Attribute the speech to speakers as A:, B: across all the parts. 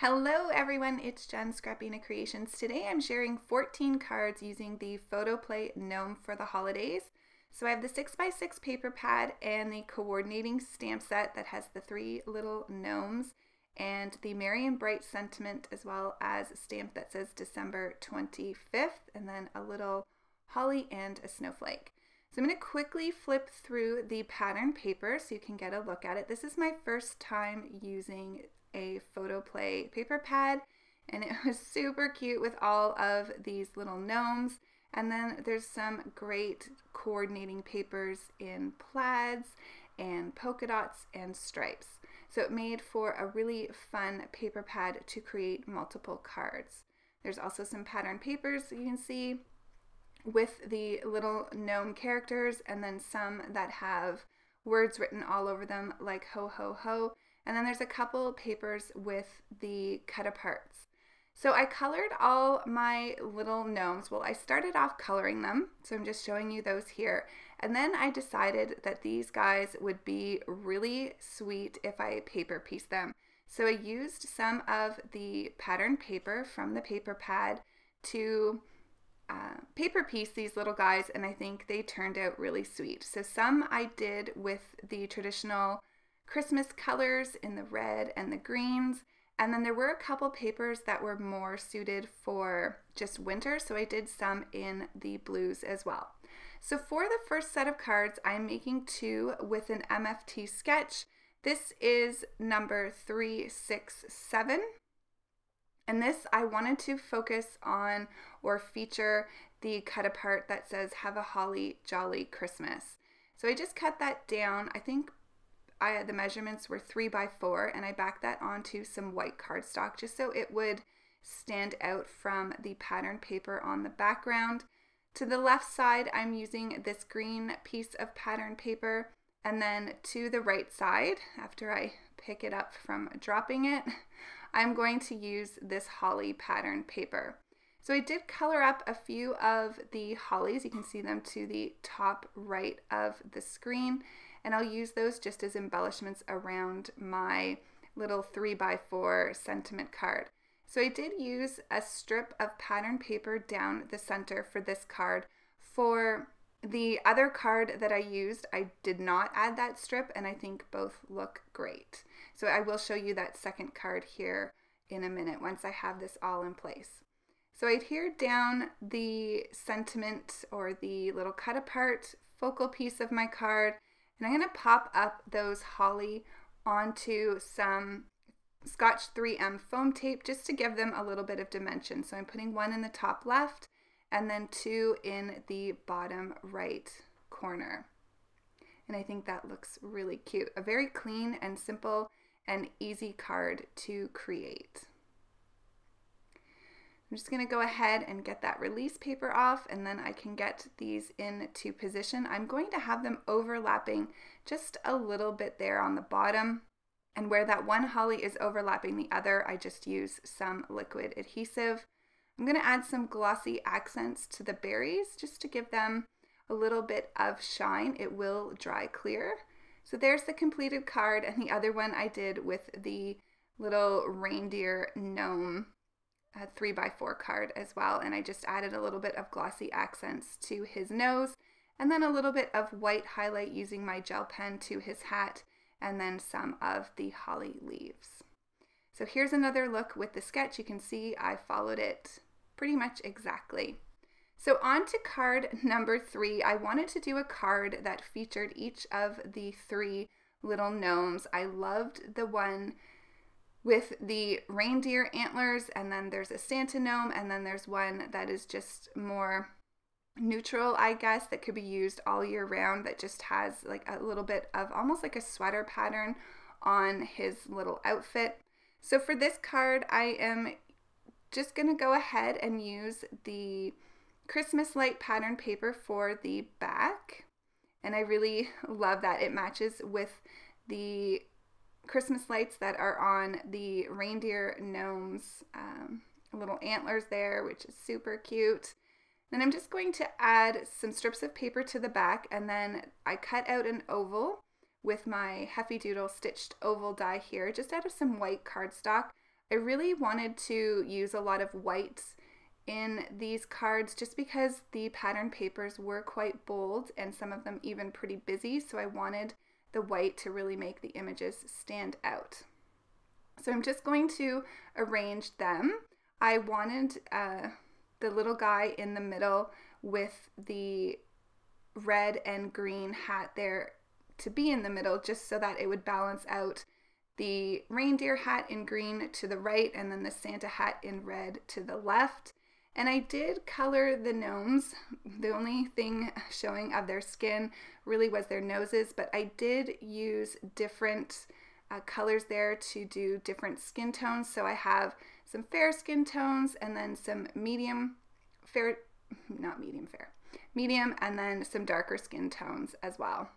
A: Hello everyone, it's Jen, Scrapbena Creations. Today I'm sharing 14 cards using the Photoplay Gnome for the holidays. So I have the 6x6 paper pad and the coordinating stamp set that has the 3 little gnomes and the Merry and Bright sentiment, as well as a stamp that says December 25th and then a little holly and a snowflake. So I'm going to quickly flip through the pattern paper so you can get a look at it. This is my first time using a Photoplay paper pad, and it was super cute with all of these little gnomes. And then there's some great coordinating papers in plaids and polka dots and stripes. So it made for a really fun paper pad to create multiple cards. There's also some pattern papers you can see with the little gnome characters, and then some that have words written all over them like ho ho ho. And then there's a couple papers with the cut aparts. So I colored all my little gnomes. Well, I started off coloring them, so I'm just showing you those here. And then I decided that these guys would be really sweet if I paper pieced them. So I used some of the pattern paper from the paper pad to paper piece these little guys, and I think they turned out really sweet. So some I did with the traditional Christmas colors in the red and the greens, and then there were a couple papers that were more suited for just winter, so I did some in the blues as well. So for the first set of cards, I'm making 2 with an MFT sketch. This is number 367, and this I wanted to focus on or feature the cut apart that says "Have a Holly Jolly Christmas." So I just cut that down. I think the measurements were 3x4, and I backed that onto some white cardstock just so it would stand out from the pattern paper on the background. To the left side, I'm using this green piece of pattern paper, and then to the right side, after I pick it up from dropping it, I'm going to use this holly pattern paper. So I did color up a few of the hollies. You can see them to the top right of the screen, and I'll use those just as embellishments around my little 3x4 sentiment card. So I did use a strip of pattern paper down the center for this card. For the other card that I used, I did not add that strip, and I think both look great. So I will show you that second card here in a minute once I have this all in place. So I adhered down the sentiment, or the little cut apart focal piece of my card, and I'm going to pop up those holly onto some Scotch 3M foam tape just to give them a little bit of dimension. So I'm putting 1 in the top left and then 2 in the bottom right corner. And I think that looks really cute. A very clean and simple and easy card to create. I'm just going to go ahead and get that release paper off, and then I can get these into position. I'm going to have them overlapping just a little bit there on the bottom, and where that one holly is overlapping the other, I just use some liquid adhesive. I'm going to add some glossy accents to the berries just to give them a little bit of shine. It will dry clear. So there's the completed card, and the other one I did with the little reindeer gnome 3x4 card as well, and I just added a little bit of glossy accents to his nose, and then a little bit of white highlight using my gel pen to his hat, and then some of the holly leaves. So here's another look with the sketch. You can see I followed it pretty much exactly. So on to card number 3. I wanted to do a card that featured each of the 3 little gnomes. I loved the one with the reindeer antlers, and then there's a Santa gnome, and then there's one that is just more neutral, I guess, that could be used all year round, that just has like a little bit of almost like a sweater pattern on his little outfit. So for this card, I am just going to go ahead and use the Christmas light pattern paper for the back, and I really love that. It matches with the Christmas lights that are on the reindeer gnomes, little antlers there, which is super cute. Then I'm just going to add some strips of paper to the back, and then I cut out an oval with my Heffy Doodle stitched oval die here, just out of some white cardstock. I really wanted to use a lot of whites in these cards just because the pattern papers were quite bold and some of them even pretty busy, so I wanted the white to really make the images stand out. So I'm just going to arrange them. I wanted the little guy in the middle with the red and green hat there to be in the middle, just so that it would balance out the reindeer hat in green to the right and then the Santa hat in red to the left. And I did color the gnomes. The only thing showing of their skin really was their noses, but I did use different colors there to do different skin tones. So I have some fair skin tones and then some medium fair, not medium fair, medium, and then some darker skin tones as well.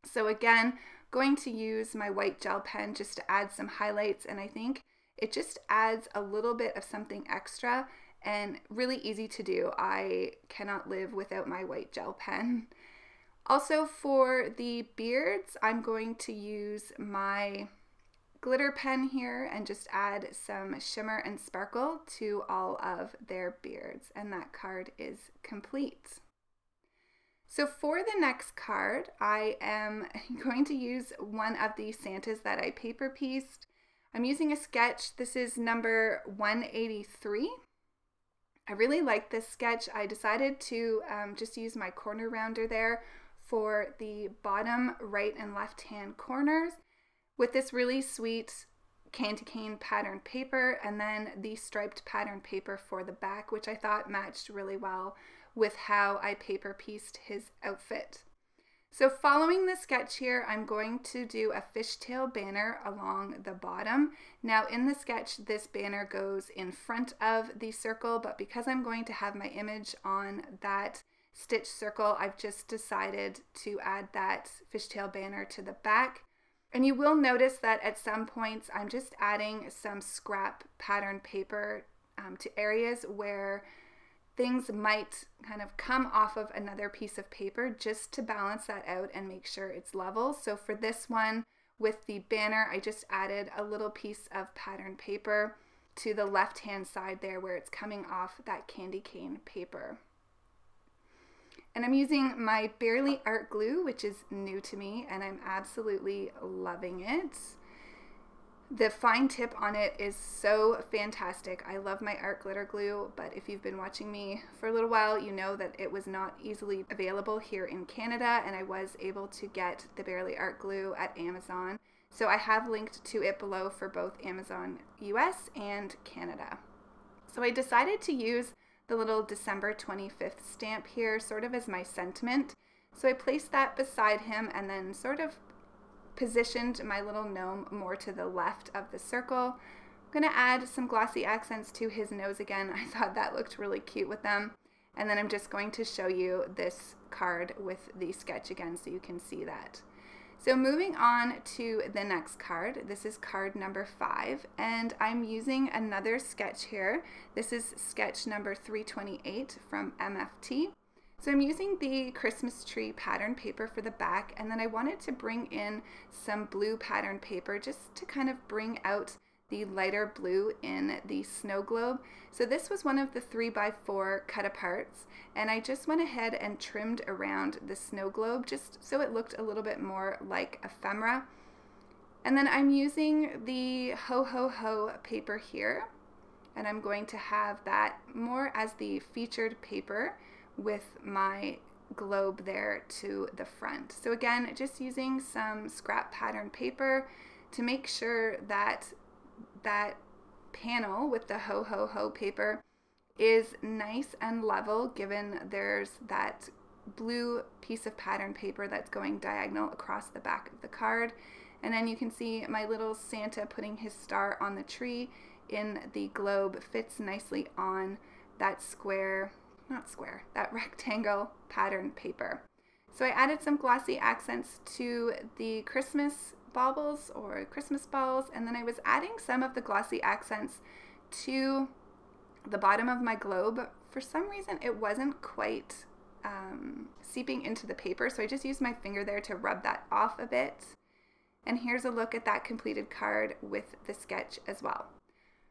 A: So again, going to use my white gel pen just to add some highlights, and I think it just adds a little bit of something extra and really easy to do. I cannot live without my white gel pen. Also for the beards, I'm going to use my glitter pen here and just add some shimmer and sparkle to all of their beards, and that card is complete. So for the next card, I am going to use one of the Santas that I paper pieced. I'm using a sketch. This is number 183. I really like this sketch. I decided to just use my corner rounder there for the bottom right and left hand corners with this really sweet candy cane pattern paper, and then the striped pattern paper for the back, which I thought matched really well with how I paper pieced his outfit. So following the sketch here, I'm going to do a fishtail banner along the bottom. Now in the sketch, this banner goes in front of the circle, but because I'm going to have my image on that stitch circle, I've just decided to add that fishtail banner to the back. And you will notice that at some points, I'm just adding some scrap pattern paper to areas where things might kind of come off of another piece of paper, just to balance that out and make sure it's level. So for this one with the banner, I just added a little piece of pattern paper to the left hand side there where it's coming off that candy cane paper. And I'm using my Barely Art Glue, which is new to me, and I'm absolutely loving it. The fine tip on it is so fantastic. I love my art glitter glue, but if you've been watching me for a little while, you know that it was not easily available here in Canada, and I was able to get the Barely Art Glue at Amazon. So I have linked to it below for both Amazon US and Canada. So I decided to use the little December 25th stamp here sort of as my sentiment. So I placed that beside him and then sort of positioned my little gnome more to the left of the circle. I'm going to add some glossy accents to his nose again. I thought that looked really cute with them. And then I'm just going to show you this card with the sketch again so you can see that. So moving on to the next card, this is card number 5, and I'm using another sketch here. This is sketch number 328 from MFT. So I'm using the Christmas tree pattern paper for the back, and then I wanted to bring in some blue pattern paper just to kind of bring out the lighter blue in the snow globe. So this was one of the 3x4 cut aparts, and I just went ahead and trimmed around the snow globe just so it looked a little bit more like ephemera. And then I'm using the Ho Ho Ho paper here, and I'm going to have that more as the featured paper with my globe there to the front. So again, just using some scrap pattern paper to make sure that that panel with the Ho Ho Ho paper is nice and level, given there's that blue piece of pattern paper that's going diagonal across the back of the card. And then you can see my little Santa putting his star on the tree in the globe fits nicely on that square, not square, that rectangle pattern paper. So I added some glossy accents to the Christmas baubles or Christmas balls, and then I was adding some of the glossy accents to the bottom of my globe. For some reason it wasn't quite seeping into the paper, so I just used my finger there to rub that off a bit. And here's a look at that completed card with the sketch as well.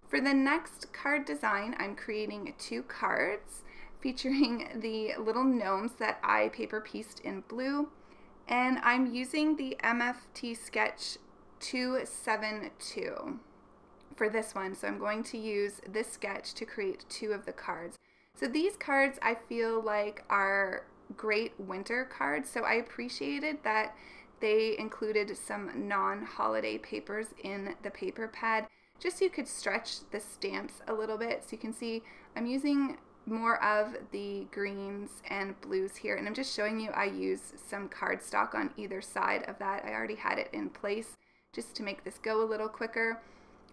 A: For the next card design, I'm creating 2 cards featuring the little gnomes that I paper pieced in blue, and I'm using the MFT sketch 272 for this one. So I'm going to use this sketch to create 2 of the cards. So these cards I feel like are great winter cards, so I appreciated that they included some non-holiday papers in the paper pad, just so you could stretch the stamps a little bit. So you can see I'm using more of the greens and blues here, and I'm just showing you I use some cardstock on either side of that. I already had it in place just to make this go a little quicker,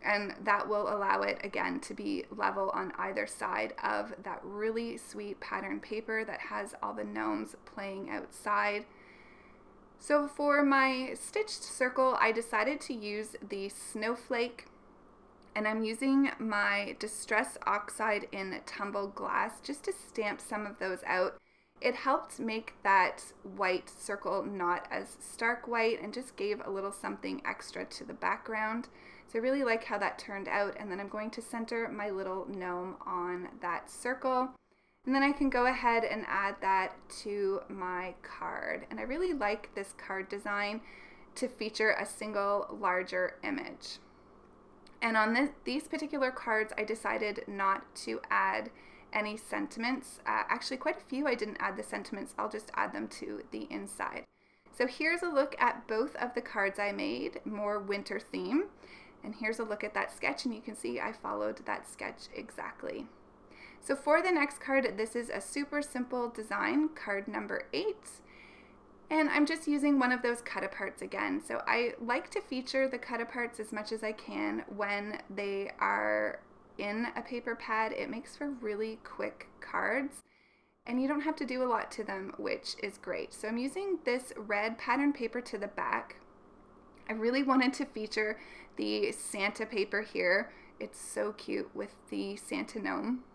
A: and that will allow it again to be level on either side of that really sweet pattern paper that has all the gnomes playing outside. So for my stitched circle, I decided to use the snowflake, and I'm using my Distress Oxide in Tumbled glass just to stamp some of those out. It helped make that white circle not as stark white and just gave a little something extra to the background. So I really like how that turned out, and then I'm going to center my little gnome on that circle. And then I can go ahead and add that to my card. And I really like this card design to feature a single larger image. And on these particular cards, I decided not to add any sentiments. Actually, quite a few I didn't add the sentiments. I'll just add them to the inside. So here's a look at both of the cards I made, more winter theme. And here's a look at that sketch, and you can see I followed that sketch exactly. So for the next card, this is a super simple design, card number 8. And I'm just using one of those cut-aparts again. So I like to feature the cut-aparts as much as I can when they are in a paper pad. It makes for really quick cards, and you don't have to do a lot to them, which is great. So I'm using this red pattern paper to the back. I really wanted to feature the Santa paper here. It's so cute with the Santa gnome.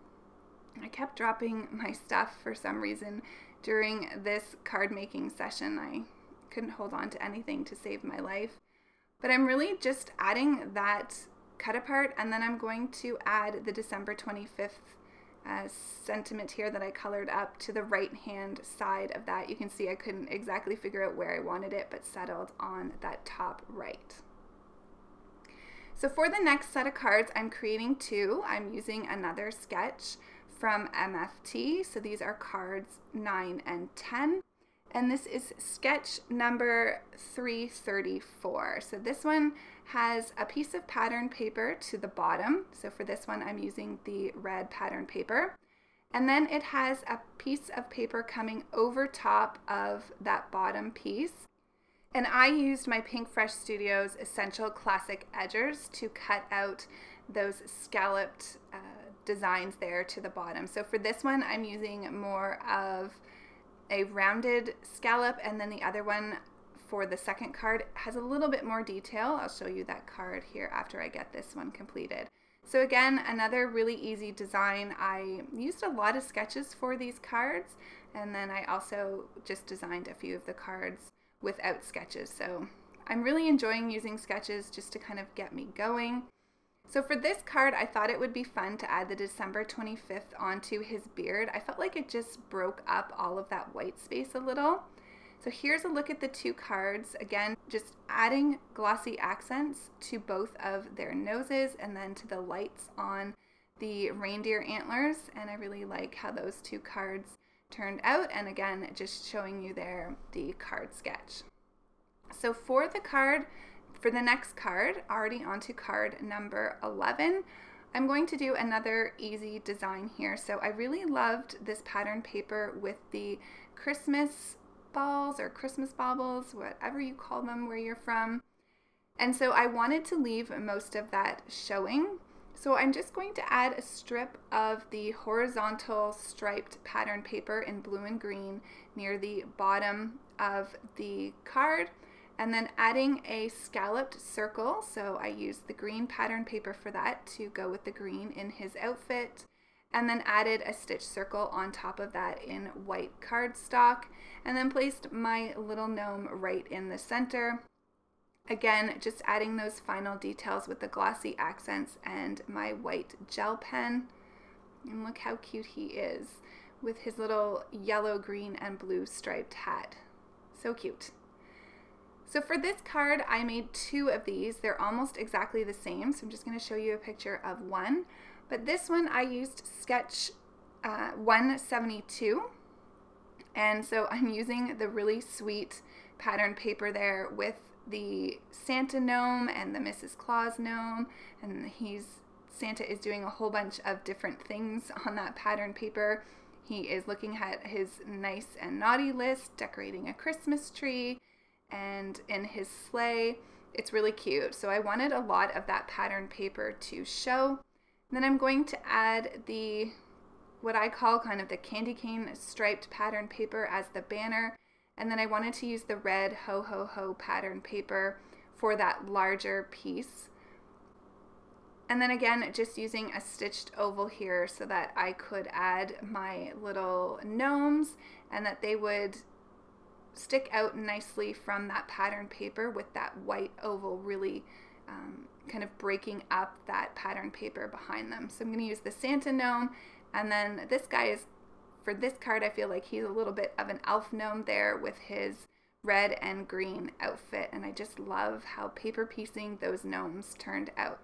A: I kept dropping my stuff for some reason during this card making session. I couldn't hold on to anything to save my life. But I'm really just adding that cut apart, and then I'm going to add the December 25th sentiment here that I colored up to the right hand side of that. You can see I couldn't exactly figure out where I wanted it, but settled on that top right. So for the next set of cards, I'm creating 2. I'm using another sketch from MFT. So these are cards 9 and 10. And this is sketch number 334. So this one has a piece of pattern paper to the bottom. So for this one, I'm using the red pattern paper. And then it has a piece of paper coming over top of that bottom piece. And I used my Pink Fresh Studios Essential Classic Edgers to cut out those scalloped designs there to the bottom. So for this one, I'm using more of a rounded scallop, and then the other one for the second card has a little bit more detail. I'll show you that card here after I get this one completed. So again, another really easy design. I used a lot of sketches for these cards, and then I also just designed a few of the cards without sketches. So I'm really enjoying using sketches just to kind of get me going. So for this card, I thought it would be fun to add the December 25th onto his beard. I felt like it just broke up all of that white space a little. So here's a look at the 2 cards. Again, just adding glossy accents to both of their noses and then to the lights on the reindeer antlers. And I really like how those 2 cards turned out. And again, just showing you there the card sketch. So for the next card, already onto card number 11, I'm going to do another easy design here. So I really loved this pattern paper with the Christmas balls or Christmas baubles, whatever you call them where you're from. And so I wanted to leave most of that showing. So I'm just going to add a strip of the horizontal striped pattern paper in blue and green near the bottom of the card, and then adding a scalloped circle. So I used the green pattern paper for that to go with the green in his outfit, and then added a stitch circle on top of that in white cardstock, and then placed my little gnome right in the center. Again, just adding those final details with the glossy accents and my white gel pen. And look how cute he is with his little yellow, green, and blue striped hat. So cute. So for this card, I made 2 of these. They're almost exactly the same, so I'm just going to show you a picture of one. But this one I used Sketch 172, and so I'm using the really sweet pattern paper there with the Santa gnome and the Mrs. Claus gnome, and Santa is doing a whole bunch of different things on that pattern paper. He is looking at his nice and naughty list, decorating a Christmas tree, and in his sleigh. It's really cute. So I wanted a lot of that pattern paper to show. And then I'm going to add what I call kind of the candy cane striped pattern paper as the banner. And then I wanted to use the red ho ho ho pattern paper for that larger piece. And then again, just using a stitched oval here so that I could add my little gnomes and that they would stick out nicely from that pattern paper with that white oval really kind of breaking up that pattern paper behind them. So I'm going to use the Santa gnome, and then this guy is, for this card, I feel like he's a little bit of an elf gnome there with his red and green outfit, and I just love how paper piecing those gnomes turned out.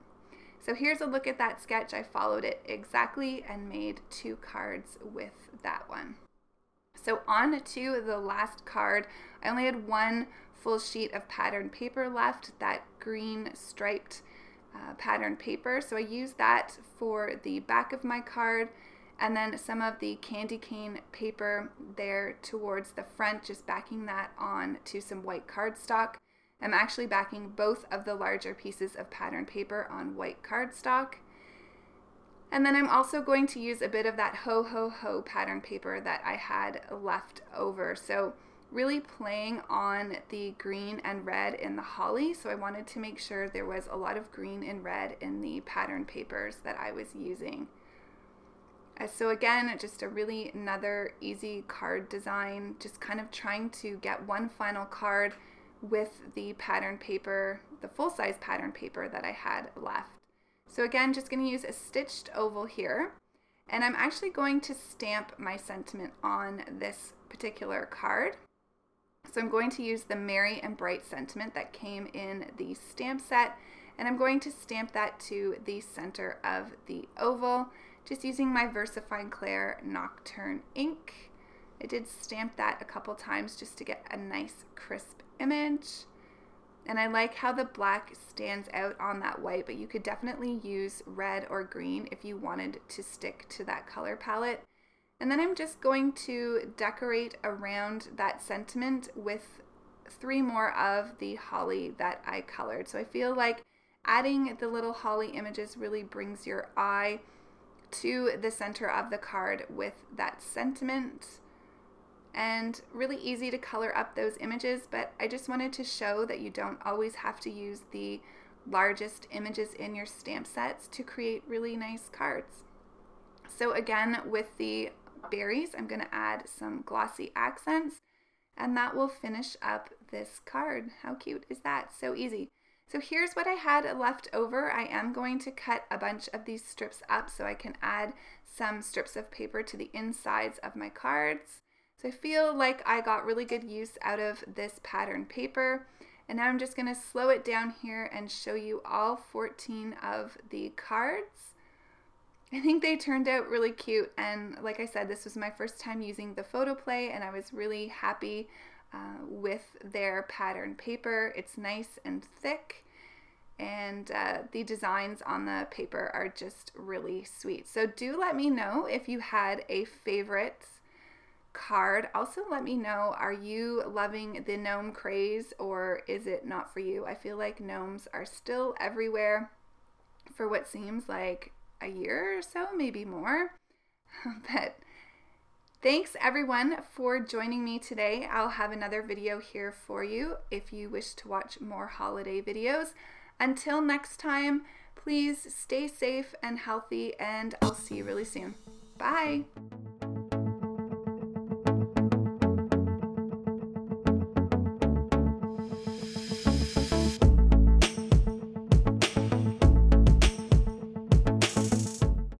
A: So here's a look at that sketch. I followed it exactly and made 2 cards with that one. So on to the last card. I only had 1 full sheet of pattern paper left, that green striped pattern paper. So I used that for the back of my card, and then some of the candy cane paper there towards the front, just backing that on to some white cardstock. I'm actually backing both of the larger pieces of pattern paper on white cardstock. And then I'm also going to use a bit of that ho ho ho pattern paper that I had left over. So really playing on the green and red in the holly. So I wanted to make sure there was a lot of green and red in the pattern papers that I was using. So again, just another easy card design, just kind of trying to get one final card with the pattern paper, the full-size pattern paper that I had left. So again, just going to use a stitched oval here, and I'm actually going to stamp my sentiment on this particular card. So I'm going to use the Merry and Bright sentiment that came in the stamp set, and I'm going to stamp that to the center of the oval, just using my Versafine Clair Nocturne ink. I did stamp that a couple times just to get a nice crisp image. And I like how the black stands out on that white, but you could definitely use red or green if you wanted to stick to that color palette. And then I'm just going to decorate around that sentiment with 3 more of the holly that I colored. So I feel like adding the little holly images really brings your eye to the center of the card with that sentiment. And really easy to color up those images, but I just wanted to show that you don't always have to use the largest images in your stamp sets to create really nice cards. So again, with the berries, I'm going to add some glossy accents, and that will finish up this card. How cute is that? So easy. So here's what I had left over. I am going to cut a bunch of these strips up so I can add some strips of paper to the insides of my cards. So I feel like I got really good use out of this pattern paper. And now I'm just going to slow it down here and show you all 14 of the cards. I think they turned out really cute, and like I said, this was my first time using the photoplay, and I was really happy with their pattern paper. It's nice and thick, and the designs on the paper are just really sweet. So do let me know if you had a favorite card. Also let me know, are you loving the gnome craze, or is it not for you? I feel like gnomes are still everywhere for what seems like a year or so, maybe more. But thanks everyone for joining me today. I'll have another video here for you if you wish to watch more holiday videos. Until next time, please stay safe and healthy, and I'll see you really soon. Bye!